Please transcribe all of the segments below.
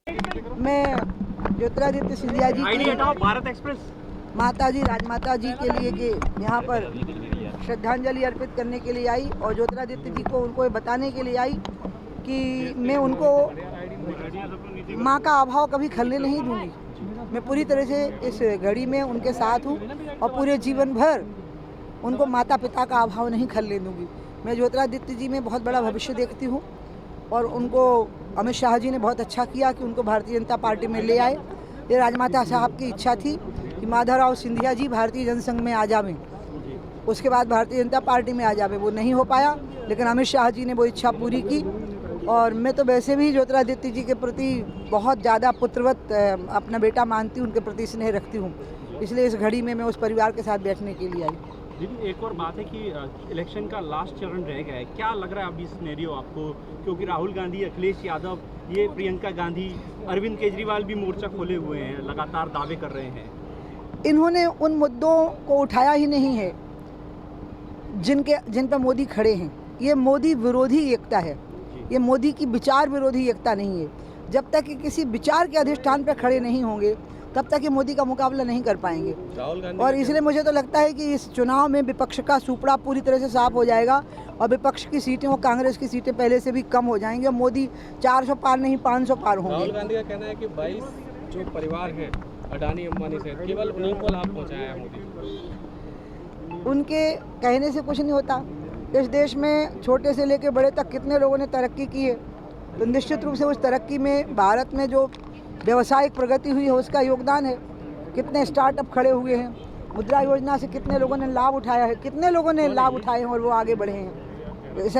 मैं ज्योतिरादित्य सिंधिया जी की भारत एक्सप्रेस माता जी राजमाता जी के लिए कि यहाँ पर श्रद्धांजलि अर्पित करने के लिए आई और ज्योतिरादित्य जी को उनको बताने के लिए आई कि मैं उनको माँ का अभाव कभी खलने नहीं दूंगी। मैं पूरी तरह से इस घड़ी में उनके साथ हूँ और पूरे जीवन भर उनको माता पिता का अभाव नहीं खलने दूंगी। मैं ज्योतिरादित्य जी में बहुत बड़ा भविष्य देखती हूँ और उनको अमित शाह जी ने बहुत अच्छा किया कि उनको भारतीय जनता पार्टी में ले आए। ये राजमाता साहब की इच्छा थी कि माधवराव सिंधिया जी भारतीय जनसंघ में आ जावें, उसके बाद भारतीय जनता पार्टी में आ जावे। वो नहीं हो पाया, लेकिन अमित शाह जी ने वो इच्छा पूरी की। और मैं तो वैसे भी ज्योतिरादित्य जी के प्रति बहुत ज़्यादा पुत्रवत अपना बेटा मानती हूँ, उनके प्रति स्नेह रखती हूँ, इसलिए इस घड़ी में मैं उस परिवार के साथ बैठने के लिए आई। दीदी, एक और बात है कि इलेक्शन का लास्ट चरण रह गया है, क्या लग रहा है अभी सिनेरियो आपको? क्योंकि राहुल गांधी, अखिलेश यादव, ये प्रियंका गांधी, अरविंद केजरीवाल भी मोर्चा खोले हुए हैं, लगातार दावे कर रहे हैं। इन्होंने उन मुद्दों को उठाया ही नहीं है जिन पर मोदी खड़े हैं। ये मोदी विरोधी एकता है, ये मोदी की विचार विरोधी एकता नहीं है। जब तक कि किसी विचार के अधिष्ठान पर खड़े नहीं होंगे तब तक ये मोदी का मुकाबला नहीं कर पाएंगे। और इसलिए मुझे तो लगता है कि इस चुनाव में विपक्ष का सुपड़ा पूरी तरह से साफ हो जाएगा और विपक्ष की सीटें और कांग्रेस की सीटें पहले से भी कम हो जाएंगी और मोदी 400 पार नहीं 500 पार होंगे। राहुल गांधी का कहना है कि 22 जो परिवार हैं अडानी अंबानी से, केवल उन्हीं को लाभ पहुँचाया है मोदी। उनके कहने से कुछ नहीं होता। इस देश में छोटे से लेकर बड़े तक कितने लोगों ने तरक्की की है, तो निश्चित रूप से उस तरक्की में भारत में जो व्यावसायिक प्रगति हुई है उसका योगदान है। कितने स्टार्टअप खड़े हुए हैं, मुद्रा योजना से कितने लोगों ने लाभ उठाया है, कितने लोगों ने लाभ उठाए हैं और वो आगे बढ़े हैं।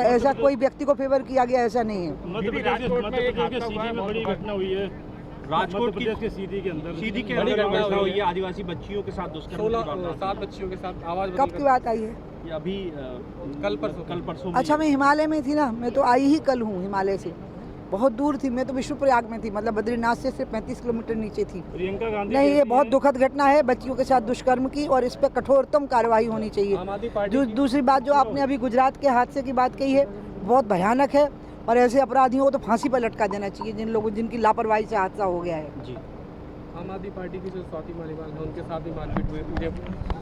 ऐसा कोई व्यक्ति को फेवर किया गया ऐसा नहीं है। मध्य प्रदेश के सीधी में बड़ी घटना हुई है। राजकोट के सीधी के अंदर घटना हुई है, आदिवासी बच्चियों के साथ दुष्कर्म, 7 बच्चियों के साथ आवाज। कब की बात आई है? ये अभी कल परसों। अच्छा, मैं हिमालय में थी ना, मैं तो आई ही कल हूँ हिमालय से, बहुत दूर थी। मैं तो विष्णुप्रयाग में थी, मतलब बद्रीनाथ से सिर्फ 35 किलोमीटर नीचे थी। प्रियंका गांधी नहीं, ये बहुत दुखद घटना है बच्चियों के साथ दुष्कर्म की और इस पर कठोरतम कार्रवाई होनी चाहिए। दूसरी बात जो आपने अभी गुजरात के हादसे की बात कही है, बहुत भयानक है और ऐसे अपराधियों को तो फांसी पर लटका देना चाहिए जिनकी लापरवाही से हादसा हो गया है। जी। आम आदमी पार्टी की जो स्वाति मालीवाल है उनके साथ भी मारपीट हुई,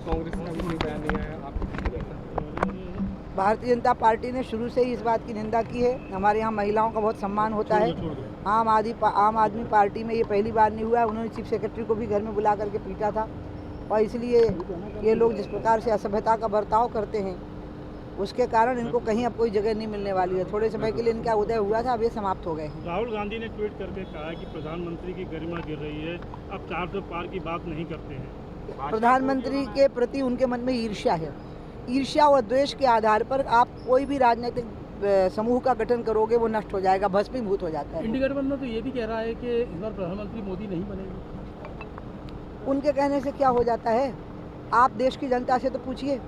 कांग्रेस का भी कोई बयान नहीं आया। भारतीय जनता पार्टी ने शुरू से ही इस बात की निंदा की है। हमारे यहाँ महिलाओं का बहुत सम्मान होता है। आम आदमी पार्टी में ये पहली बार नहीं हुआ है। उन्होंने चीफ सेक्रेटरी को भी घर में बुला करके पीटा था और इसलिए ये लोग जिस प्रकार से असभ्यता का बर्ताव करते हैं उसके कारण इनको कहीं अब कोई जगह नहीं मिलने वाली है। थोड़े समय के लिए इनका उदय हुआ था, अब ये समाप्त हो गए हैं। राहुल गांधी ने ट्वीट करके कहा है कि प्रधानमंत्री की गरिमा गिर रही है, अब 400 पार की बात नहीं करते हैं। प्रधानमंत्री के प्रति उनके मन में ईर्ष्या है। ईर्ष्या और द्वेष के आधार पर आप कोई भी राजनीतिक समूह का गठन करोगे वो नष्ट हो जाएगा, भस्मीभूत हो जाता है। इंडिया गठबंधन तो ये भी कह रहा है कि इस बार प्रधानमंत्री मोदी नहीं बनेंगे। उनके कहने से क्या हो जाता है? आप देश की जनता से तो पूछिए।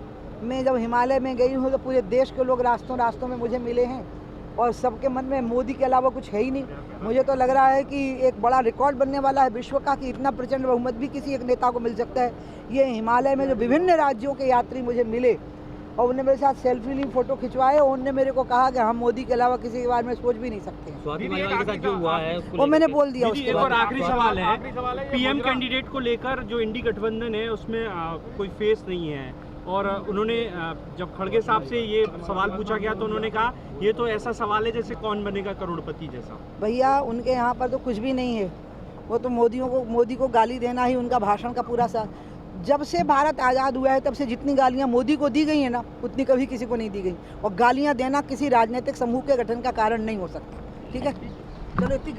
मैं जब हिमालय में गई हूँ तो पूरे देश के लोग रास्तों में मुझे मिले हैं और सबके मन में मोदी के अलावा कुछ है ही नहीं। मुझे तो लग रहा है कि एक बड़ा रिकॉर्ड बनने वाला है विश्व का कि इतना प्रचंड बहुमत भी किसी एक नेता को मिल सकता है। ये हिमालय में जो विभिन्न राज्यों के यात्री मुझे मिले और उन्होंने मेरे साथ सेल्फी ली, फोटो खिंचवाए और उन्होंने मेरे को कहा कि हम मोदी के अलावा किसी के बारे में सोच भी नहीं सकते हैं। स्वाति मालीवाल के साथ जो हुआ है वो मैंने बोल दिया। उसके एक बाद और आखिरी सवाल है, पीएम कैंडिडेट को लेकर जो इंडी गठबंधन है उसमें कोई फेस नहीं है और उन्होंने जब खड़गे साहब से ये सवाल पूछा गया तो उन्होंने कहा ये तो ऐसा सवाल है जैसे कौन बनेगा करोड़पति जैसा। भैया, उनके यहाँ पर तो कुछ भी नहीं है। वो तो मोदी को गाली देना ही उनका भाषण का पूरा सा। जब से भारत आज़ाद हुआ है तब से जितनी गालियाँ मोदी को दी गई हैं ना, उतनी कभी किसी को नहीं दी गई। और गालियाँ देना किसी राजनीतिक समूह के गठन का कारण नहीं हो सकता। ठीक है, चलो इतनी